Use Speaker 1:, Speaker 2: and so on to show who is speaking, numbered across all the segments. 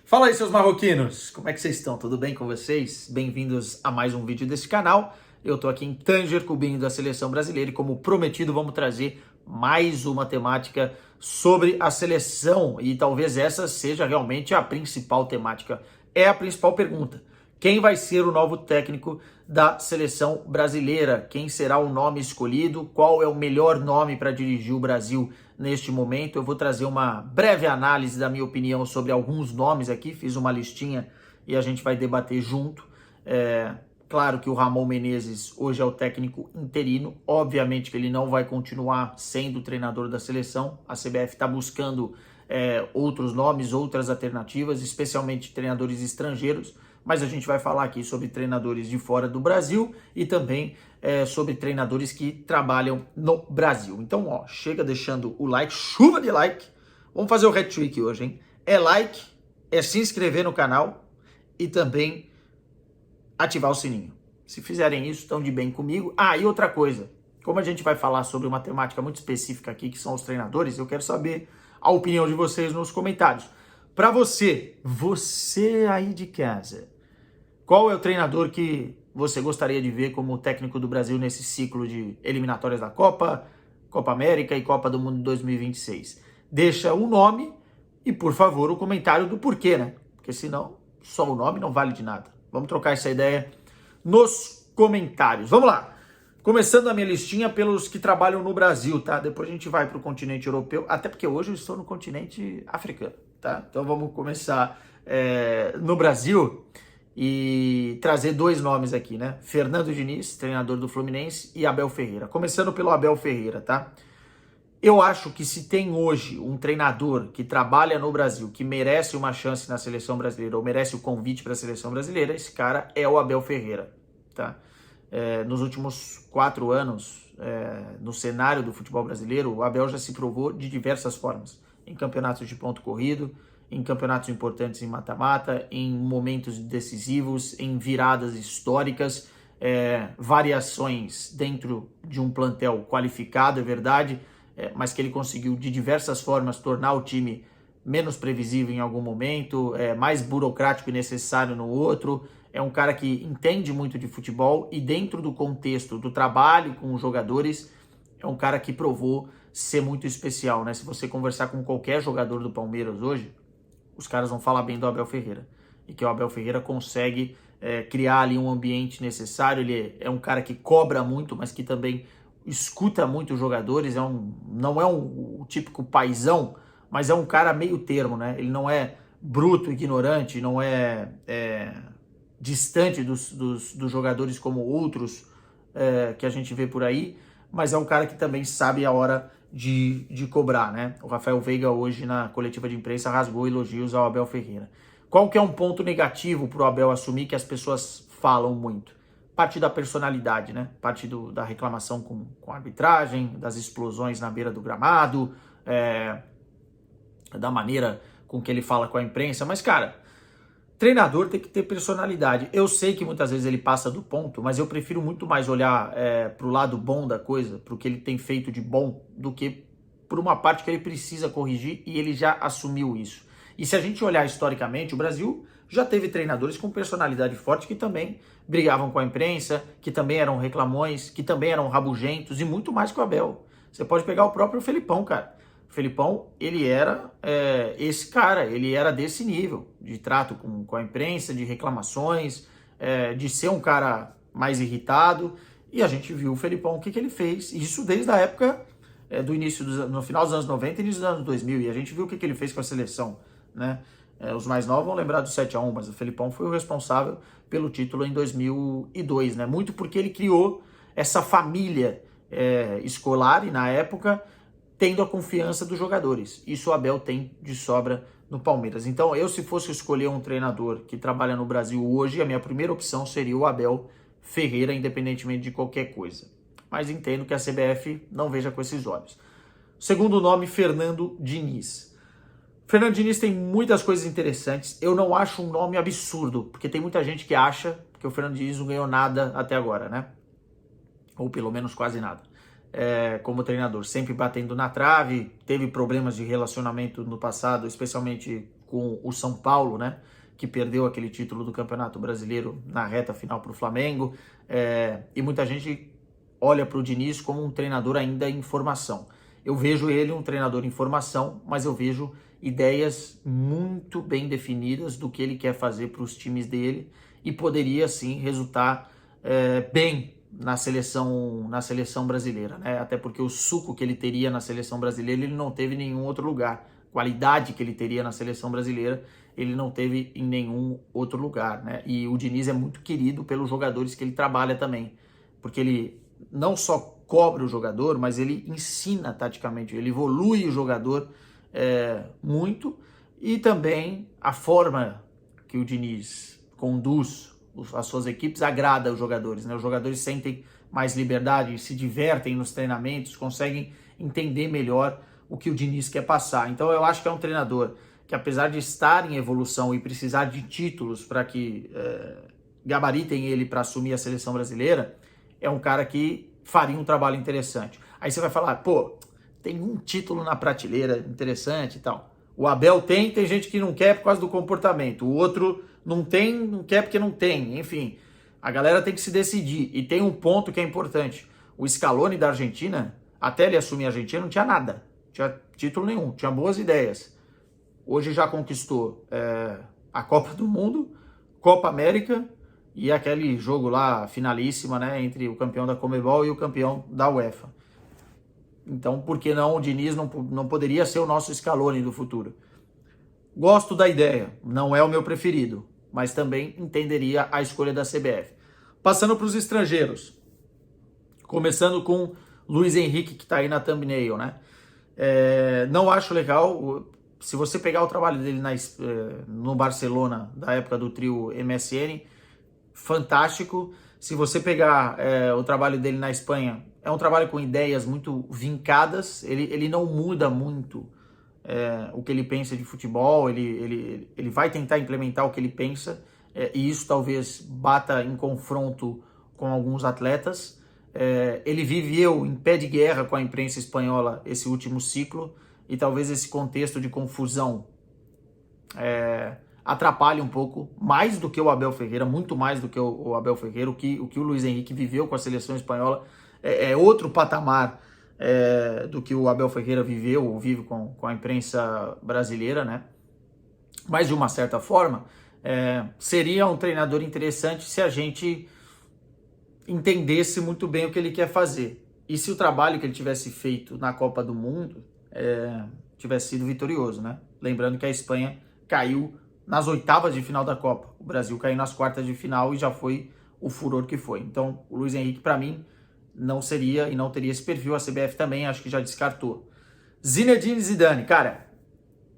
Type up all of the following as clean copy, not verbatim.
Speaker 1: Fala aí, seus marroquinos! Como é que vocês estão? Tudo bem com vocês? Bem-vindos a mais um vídeo desse canal. Eu tô aqui em Tanger, cubinho da Seleção Brasileira, e como prometido, vamos trazer mais uma temática sobre a seleção. E talvez essa seja realmente a principal temática. É a principal pergunta. Quem vai ser o novo técnico da Seleção Brasileira? Quem será o nome escolhido? Qual é o melhor nome para dirigir o Brasil neste momento? Eu vou trazer uma breve análise da minha opinião sobre alguns nomes aqui, fiz uma listinha e a gente vai debater junto. Claro que o Ramon Menezes hoje é o técnico interino, obviamente que ele não vai continuar sendo o treinador da seleção, a CBF está buscando outros nomes, outras alternativas, especialmente treinadores estrangeiros, mas a gente vai falar aqui sobre treinadores de fora do Brasil e também sobre treinadores que trabalham no Brasil. Então, ó, chega deixando o like, chuva de like. Vamos fazer o hat-trick hoje, hein? É like, é se inscrever no canal e também ativar o sininho. Se fizerem isso, estão de bem comigo. Ah, e outra coisa, como a gente vai falar sobre uma temática muito específica aqui, que são os treinadores, eu quero saber a opinião de vocês nos comentários. Para você aí de casa, qual é o treinador que você gostaria de ver como técnico do Brasil nesse ciclo de eliminatórias da Copa, Copa América e Copa do Mundo 2026? Deixa o nome e, por favor, o comentário do porquê, né? Porque senão só o nome não vale de nada. Vamos trocar essa ideia nos comentários. Vamos lá. Começando a minha listinha pelos que trabalham no Brasil, tá? Depois a gente vai para o continente europeu, até porque hoje eu estou no continente africano, tá? Então vamos começar no Brasil e trazer dois nomes aqui, né? Fernando Diniz, treinador do Fluminense, e Abel Ferreira. Começando pelo Abel Ferreira, tá? Eu acho que se tem hoje um treinador que trabalha no Brasil, que merece uma chance na seleção brasileira, ou merece o convite para a seleção brasileira, esse cara é o Abel Ferreira, tá? Nos últimos 4 anos, no cenário do futebol brasileiro, o Abel já se provou de diversas formas. Em campeonatos de ponto corrido, em campeonatos importantes em mata-mata, em momentos decisivos, em viradas históricas, variações dentro de um plantel qualificado, é verdade, mas que ele conseguiu de diversas formas tornar o time menos previsível em algum momento, mais burocrático e necessário no outro. É um cara que entende muito de futebol e dentro do contexto do trabalho com os jogadores, é um cara que provou ser muito especial, né? Se você conversar com qualquer jogador do Palmeiras hoje, os caras vão falar bem do Abel Ferreira. E que o Abel Ferreira consegue criar ali um ambiente necessário. Ele é um cara que cobra muito, mas que também escuta muito os jogadores. Não é o típico paizão, mas é um cara meio termo, né? Ele não é bruto, ignorante, não é distante dos jogadores como outros que a gente vê por aí, mas é um cara que também sabe a hora de cobrar, né? O Rafael Veiga hoje na coletiva de imprensa rasgou elogios ao Abel Ferreira. Qual que é um ponto negativo para o Abel assumir que as pessoas falam muito? Parte da personalidade, né? Parte da reclamação com a arbitragem, das explosões na beira do gramado, da maneira com que ele fala com a imprensa. Mas, cara, treinador tem que ter personalidade. Eu sei que muitas vezes ele passa do ponto, mas eu prefiro muito mais olhar pro lado bom da coisa, pro que ele tem feito de bom, do que por uma parte que ele precisa corrigir e ele já assumiu isso. E se a gente olhar historicamente, o Brasil já teve treinadores com personalidade forte que também brigavam com a imprensa, que também eram reclamões, que também eram rabugentos e muito mais que o Abel. Você pode pegar o próprio Felipão, cara. O Felipão, ele era esse cara, ele era desse nível de trato com a imprensa, de reclamações, de ser um cara mais irritado. E a gente viu o Felipão, o que ele fez, isso desde a época do início, no final dos anos 90 e início dos anos 2000. E a gente viu o que ele fez com a seleção, né? Os mais novos vão lembrar do 7-1, mas o Felipão foi o responsável pelo título em 2002, né? Muito porque ele criou essa família escolar e na época tendo a confiança dos jogadores. Isso o Abel tem de sobra no Palmeiras. Então, eu se fosse escolher um treinador que trabalha no Brasil hoje, a minha primeira opção seria o Abel Ferreira, independentemente de qualquer coisa. Mas entendo que a CBF não veja com esses olhos. Segundo nome, Fernando Diniz. Fernando Diniz tem muitas coisas interessantes. Eu não acho um nome absurdo, porque tem muita gente que acha que o Fernando Diniz não ganhou nada até agora, né? Ou pelo menos quase nada. Como treinador, sempre batendo na trave, teve problemas de relacionamento no passado, especialmente com o São Paulo, né? Que perdeu aquele título do Campeonato Brasileiro na reta final para o Flamengo. E muita gente olha para o Diniz como um treinador ainda em formação. Eu vejo ele um treinador em formação, mas eu vejo ideias muito bem definidas do que ele quer fazer para os times dele e poderia sim resultar bem na seleção brasileira, né? Até porque o suco que ele teria na seleção brasileira ele não teve em nenhum outro lugar. Qualidade que ele teria na seleção brasileira ele não teve em nenhum outro lugar, né? E o Diniz é muito querido pelos jogadores que ele trabalha também, porque ele não só cobra o jogador, mas ele ensina taticamente, ele evolui o jogador muito, e também a forma que o Diniz conduz as suas equipes agrada os jogadores, né? Os jogadores sentem mais liberdade, se divertem nos treinamentos, conseguem entender melhor o que o Diniz quer passar. Então eu acho que é um treinador que, apesar de estar em evolução e precisar de títulos para que gabaritem ele para assumir a seleção brasileira, é um cara que faria um trabalho interessante. Aí você vai falar, pô, tem um título na prateleira interessante e tal. O Abel tem gente que não quer por causa do comportamento. O outro não quer porque não tem. Enfim, a galera tem que se decidir. E tem um ponto que é importante. O Scaloni da Argentina, até ele assumir a Argentina, não tinha nada. Não tinha título nenhum, tinha boas ideias. Hoje já conquistou a Copa do Mundo, Copa América e aquele jogo lá, finalíssima, né, entre o campeão da Conmebol e o campeão da UEFA. Então, por que não o Diniz não poderia ser o nosso Scaloni do futuro? Gosto da ideia, não é o meu preferido, mas também entenderia a escolha da CBF. Passando para os estrangeiros, começando com Luiz Henrique, que está aí na thumbnail, né? Não acho legal. Se você pegar o trabalho dele no Barcelona, da época do trio MSN, fantástico. Se você pegar o trabalho dele na Espanha, é um trabalho com ideias muito vincadas, ele não muda muito o que ele pensa de futebol, ele vai tentar implementar o que ele pensa, e isso talvez bata em confronto com alguns atletas. Ele viveu em pé de guerra com a imprensa espanhola esse último ciclo, e talvez esse contexto de confusão atrapalhe um pouco, mais do que o Abel Ferreira, muito mais do que o Abel Ferreira. O que o Luiz Henrique viveu com a seleção espanhola é outro patamar do que o Abel Ferreira viveu ou vive com a imprensa brasileira, né? Mas, de uma certa forma, seria um treinador interessante se a gente entendesse muito bem o que ele quer fazer. E se o trabalho que ele tivesse feito na Copa do Mundo tivesse sido vitorioso, né? Lembrando que a Espanha caiu nas oitavas de final da Copa. O Brasil caiu nas quartas de final e já foi o furor que foi. Então, o Luiz Henrique, para mim, não seria e não teria esse perfil. A CBF também acho que já descartou. Zinedine Zidane, cara,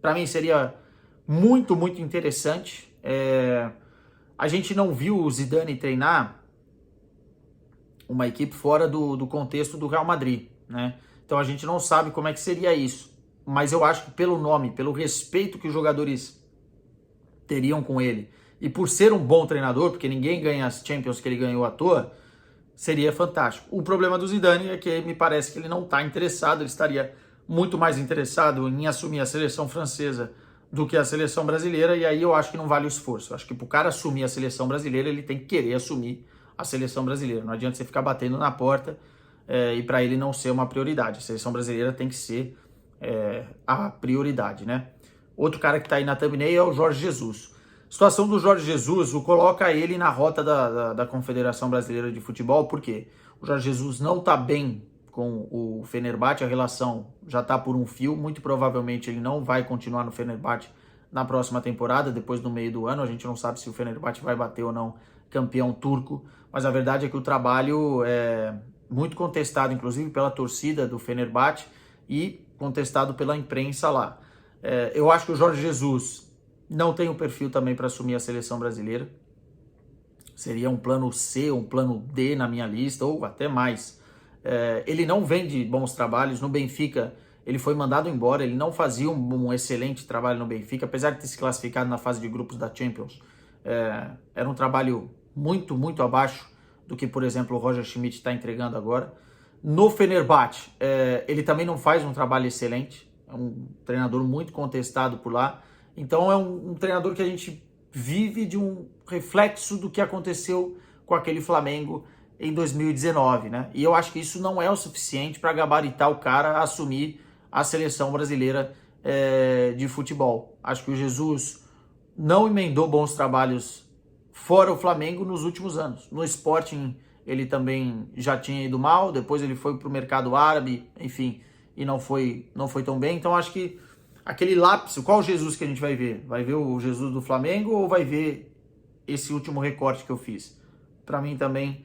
Speaker 1: para mim seria muito, muito interessante. A gente não viu o Zidane treinar uma equipe fora do contexto do Real Madrid, né? Então a gente não sabe como é que seria isso. Mas eu acho que pelo nome, pelo respeito que os jogadores teriam com ele, e por ser um bom treinador, porque ninguém ganha as Champions que ele ganhou à toa, seria fantástico. O problema do Zidane é que me parece que ele não está interessado, ele estaria muito mais interessado em assumir a seleção francesa do que a seleção brasileira, e aí eu acho que não vale o esforço. Eu acho que para o cara assumir a seleção brasileira, ele tem que querer assumir a seleção brasileira. Não adianta você ficar batendo na porta e para ele não ser uma prioridade. A seleção brasileira tem que ser a prioridade, né? Outro cara que está aí na thumbnail é o Jorge Jesus. A situação do Jorge Jesus coloca ele na rota da Confederação Brasileira de Futebol, porque o Jorge Jesus não está bem com o Fenerbahçe, a relação já está por um fio, muito provavelmente ele não vai continuar no Fenerbahçe na próxima temporada, depois do meio do ano. A gente não sabe se o Fenerbahçe vai bater ou não campeão turco, mas a verdade é que o trabalho é muito contestado, inclusive pela torcida do Fenerbahçe e contestado pela imprensa lá. Eu acho que o Jorge Jesus não tem o perfil também para assumir a seleção brasileira. Seria um plano C, um plano D na minha lista, ou até mais. Ele não vem de bons trabalhos. No Benfica, ele foi mandado embora. Ele não fazia um excelente trabalho no Benfica, apesar de ter se classificado na fase de grupos da Champions. Era um trabalho muito, muito abaixo do que, por exemplo, o Roger Schmidt está entregando agora. No Fenerbahçe, ele também não faz um trabalho excelente. É um treinador muito contestado por lá. Então é um treinador que a gente vive de um reflexo do que aconteceu com aquele Flamengo em 2019, né? E eu acho que isso não é o suficiente para gabaritar o cara a assumir a seleção brasileira de futebol. Acho que o Jesus não emendou bons trabalhos fora o Flamengo nos últimos anos. No Sporting ele também já tinha ido mal, depois ele foi para o mercado árabe, enfim, e não foi tão bem. Então acho que aquele lapso, qual Jesus que a gente vai ver? Vai ver o Jesus do Flamengo ou vai ver esse último recorte que eu fiz? Para mim também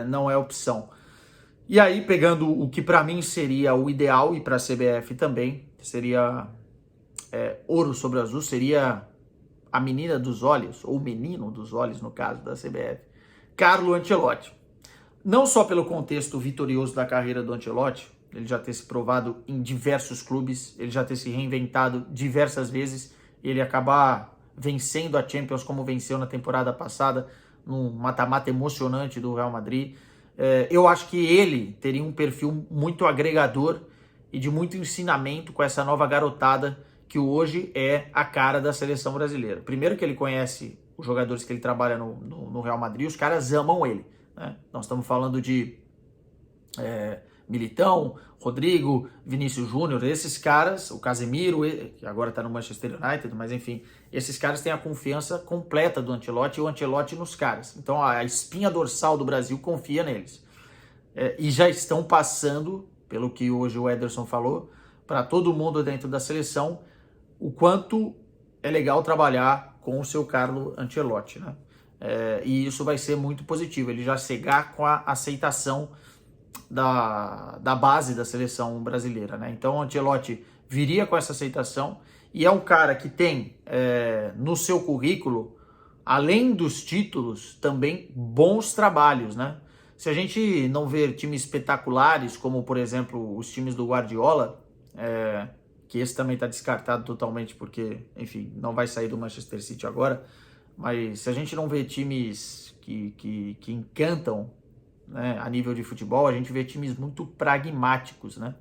Speaker 1: não é opção. E aí, pegando o que para mim seria o ideal e para a CBF também, seria ouro sobre azul, seria a menina dos olhos, ou o menino dos olhos, no caso da CBF, Carlo Ancelotti. Não só pelo contexto vitorioso da carreira do Ancelotti, ele já ter se provado em diversos clubes, ele já ter se reinventado diversas vezes, ele acabar vencendo a Champions como venceu na temporada passada, num mata-mata emocionante do Real Madrid. Eu acho que ele teria um perfil muito agregador e de muito ensinamento com essa nova garotada que hoje é a cara da seleção brasileira. Primeiro que ele conhece os jogadores que ele trabalha no Real Madrid, os caras amam ele, né? Nós estamos falando de Militão, Rodrigo, Vinícius Júnior, esses caras, o Casemiro, que agora está no Manchester United, mas enfim, esses caras têm a confiança completa do Ancelotti e o Ancelotti nos caras. Então a espinha dorsal do Brasil confia neles. E já estão passando, pelo que hoje o Ederson falou, para todo mundo dentro da seleção, o quanto é legal trabalhar com o seu Carlo Ancelotti, né? E isso vai ser muito positivo, ele já chegar com a aceitação da base da seleção brasileira, né? Então o Ancelotti viria com essa aceitação e é um cara que tem no seu currículo, além dos títulos, também bons trabalhos, né? Se a gente não ver times espetaculares, como por exemplo os times do Guardiola, que esse também está descartado totalmente porque, enfim, não vai sair do Manchester City agora, mas se a gente não vê times que encantam, né, a nível de futebol, a gente vê times muito pragmáticos, né?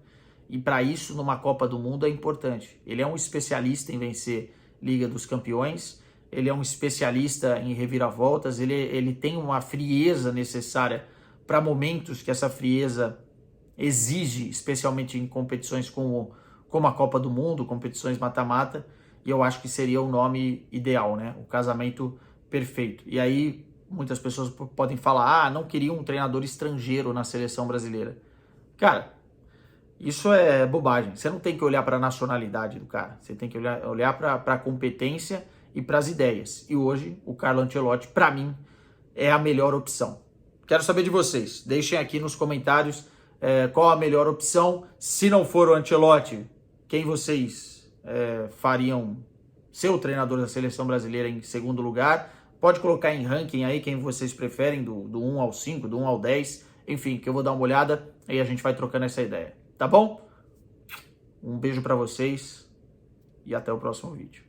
Speaker 1: E para isso, numa Copa do Mundo, é importante. Ele é um especialista em vencer Liga dos Campeões, ele é um especialista em reviravoltas, ele tem uma frieza necessária para momentos que essa frieza exige, especialmente em competições como a Copa do Mundo, competições mata-mata, e eu acho que seria o nome ideal, né? O casamento perfeito. E aí muitas pessoas podem falar, não queria um treinador estrangeiro na seleção brasileira. Cara, isso é bobagem. Você não tem que olhar para a nacionalidade do cara. Você tem que olhar para a competência e para as ideias. E hoje, o Carlo Ancelotti, para mim, é a melhor opção. Quero saber de vocês. Deixem aqui nos comentários qual a melhor opção. Se não for o Ancelotti, quem vocês fariam ser o treinador da seleção brasileira em segundo lugar? Pode colocar em ranking aí quem vocês preferem, do 1 ao 5, do 1 ao 10. Enfim, que eu vou dar uma olhada e a gente vai trocando essa ideia. Tá bom? Um beijo para vocês e até o próximo vídeo.